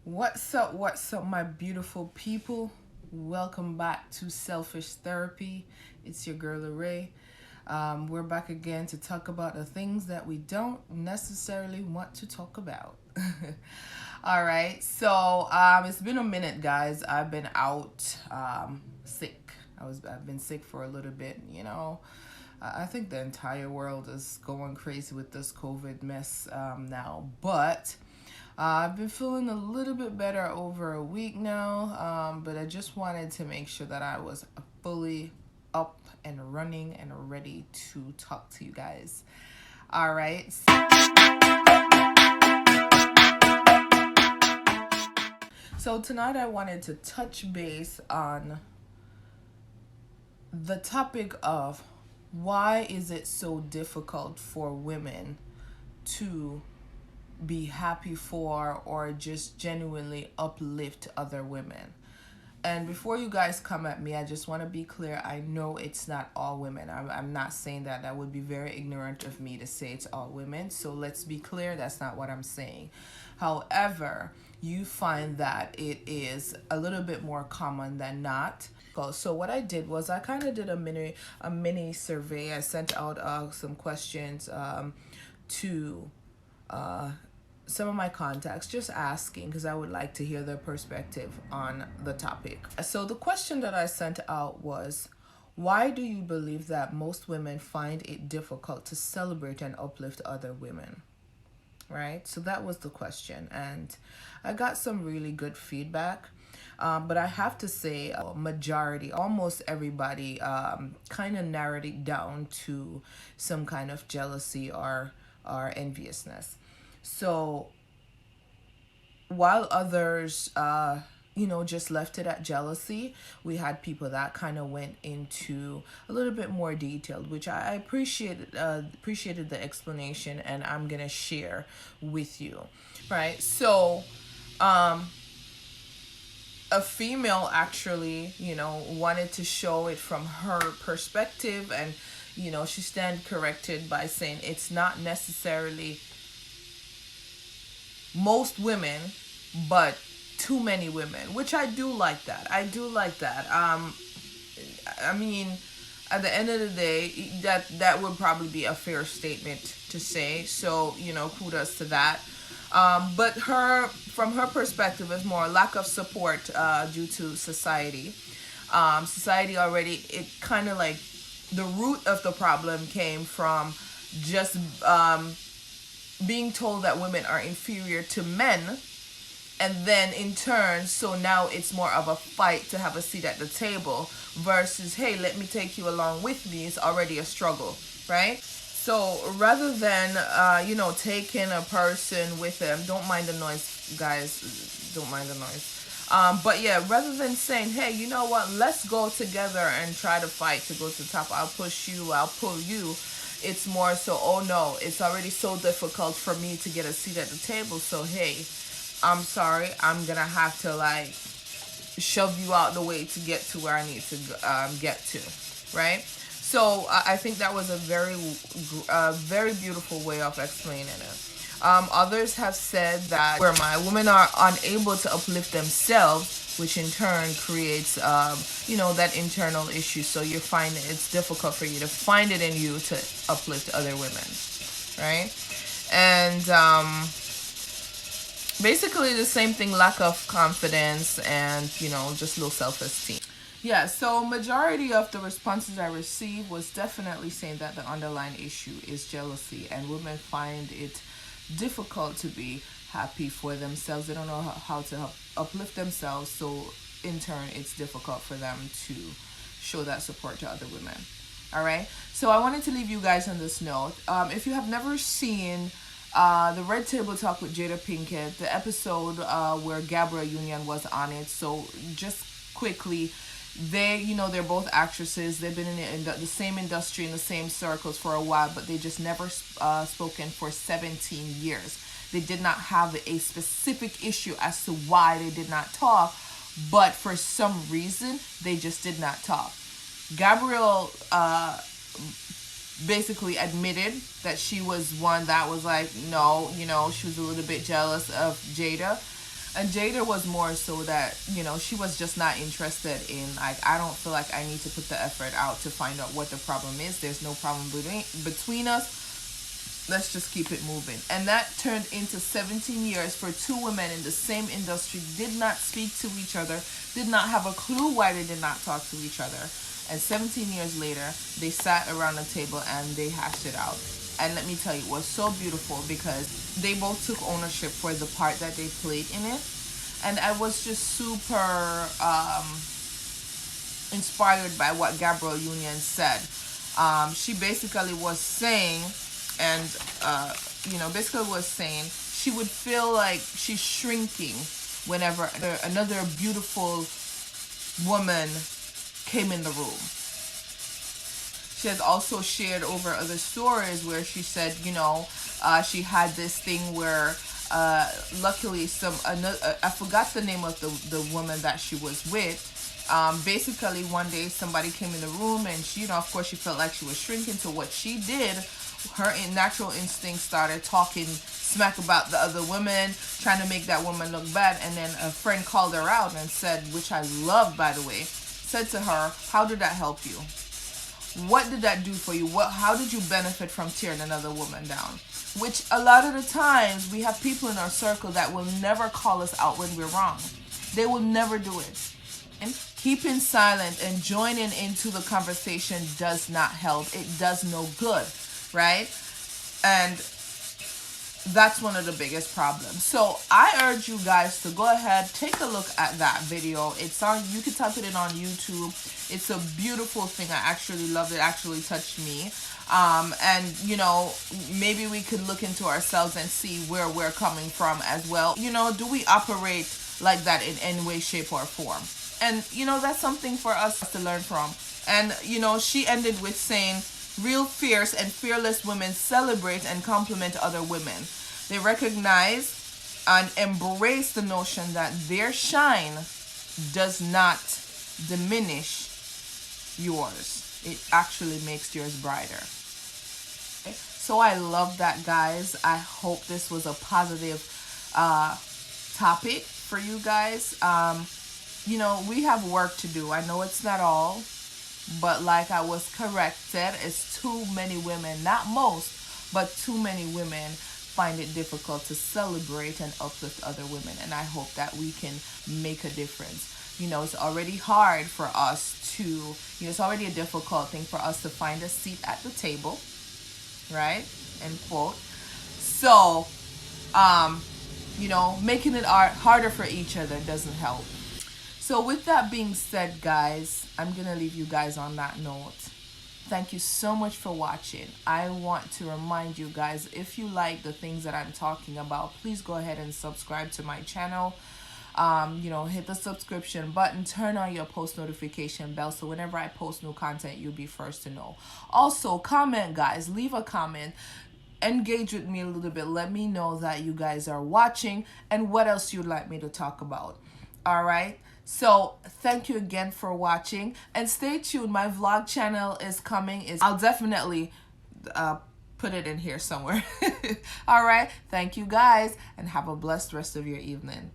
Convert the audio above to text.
What's up, my beautiful people? Welcome back to Selfish Therapy. It's your girl, Ray. We're back again to talk about the things that we don't necessarily want to talk about. All right, so it's been a minute, guys. I've been out sick. I've been sick for a little bit. I think the entire world is going crazy with this COVID mess now, but. I've been feeling a little bit better over a week now, but I just wanted to make sure that I was fully up and running and ready to talk to you guys. All right. So tonight I wanted to touch base on the topic of why is it so difficult for women to be happy for or just genuinely uplift other women. And before you guys come at me, I just want to be clear. I know it's not all women. I'm not saying that. That would be very ignorant of me to say it's all women. So let's be clear. That's not what I'm saying. However, you find that it is a little bit more common than not. So what I did was I kind of did a mini survey. I sent out some questions to some of my contacts, just asking because I would like to hear their perspective on the topic. So the question that I sent out was, why do you believe that most women find it difficult to celebrate and uplift other women? Right? So that was the question, and I got some really good feedback. But I have to say, majority, almost everybody, kind of narrowed it down to some kind of jealousy or enviousness. So while others, just left it at jealousy, we had people that kind of went into a little bit more detailed, which I appreciated the explanation, and I'm gonna share with you, right? So, a female actually, wanted to show it from her perspective, and she stand corrected by saying it's not necessarily most women, but too many women, which I do like that. I mean, at the end of the day, that would probably be a fair statement to say. So, kudos to that. But from her perspective, is more lack of support due to society. Society already, it kind of like the root of the problem came from just being told that women are inferior to men, and then in turn, so now it's more of a fight to have a seat at the table versus, hey, let me take you along with me. It's already a struggle, right? So rather than taking a person with them, don't mind the noise, guys, don't mind the noise. But yeah, rather than saying, hey, you know what, let's go together and try to fight to go to the top, I'll push you, I'll pull you. It's more so, oh no, it's already so difficult for me to get a seat at the table. So, hey, I'm sorry, I'm going to have to shove you out the way to get to where I need to get to, right? So I think that was a very beautiful way of explaining it. Others have said that where my women are unable to uplift themselves, which in turn creates, that internal issue. So you find it's difficult for you to find it in you to uplift other women, right? And basically the same thing, lack of confidence and, just low self-esteem. Yeah, so majority of the responses I received was definitely saying that the underlying issue is jealousy, and women find it difficult to be happy for themselves. They don't know how to uplift themselves, so in turn it's difficult for them to show that support to other women. All right, so I wanted to leave you guys on this note. If you have never seen the Red Table Talk with Jada Pinkett, the episode where Gabrielle Union was on it, so just quickly, they're both actresses. They've been in the same industry, in the same circles for a while, but they just never spoken for 17 years. They did not have a specific issue as to why they did not talk, but for some reason, they just did not talk. Gabrielle basically admitted that she was one that was like, no, she was a little bit jealous of Jada. And Jada was more so that, you know, she was just not interested in, like, I don't feel like I need to put the effort out to find out what the problem is. There's no problem between us. Let's just keep it moving. And that turned into 17 years for two women in the same industry, did not speak to each other, did not have a clue why they did not talk to each other. And 17 years later, they sat around the table and they hashed it out. And let me tell you, it was so beautiful because they both took ownership for the part that they played in it. And I was just super inspired by what Gabrielle Union said. She basically was saying, and basically was saying she would feel like she's shrinking whenever another beautiful woman came in the room. She has also shared over other stories where she said, she had this thing where luckily I forgot the name of the woman that she was with. Basically one day somebody came in the room and she, of course she felt like she was shrinking. So what she did, her natural instinct started talking smack about the other women, trying to make that woman look bad. And then a friend called her out and said, which I love by the way, said to her, how did that help you? What did that do for you? How did you benefit from tearing another woman down? Which a lot of the times we have people in our circle that will never call us out when we're wrong. They will never do it. And keeping silent and joining into the conversation does not help. It does no good, right? And that's one of the biggest problems. So I urge you guys to go ahead, take a look at that video. It's on, you can type it on YouTube. It's a beautiful thing. I actually loved it. Actually touched me. And maybe we could look into ourselves and see where we're coming from as well. Do we operate like that in any way, shape, or form? And that's something for us to learn from. And she ended with saying, real fierce and fearless women celebrate and compliment other women. They recognize and embrace the notion that their shine does not diminish yours. It actually makes yours brighter. Okay? So I love that, guys. I hope this was a positive topic for you guys. We have work to do. I know it's not all. But like I was corrected, it's too many women, not most, but too many women find it difficult to celebrate and uplift other women. And I hope that we can make a difference. It's already hard for us to, it's already a difficult thing for us to find a seat at the table, right? End quote. So, making it harder for each other doesn't help. So with that being said, guys, I'm going to leave you guys on that note. Thank you so much for watching. I want to remind you guys, if you like the things that I'm talking about, please go ahead and subscribe to my channel. Hit the subscription button, turn on your post notification bell so whenever I post new content, you'll be first to know. Also, comment, guys. Leave a comment. Engage with me a little bit. Let me know that you guys are watching and what else you'd like me to talk about. All right. So thank you again for watching and stay tuned. My vlog channel is coming. I'll definitely put it in here somewhere. All right. Thank you guys and have a blessed rest of your evening.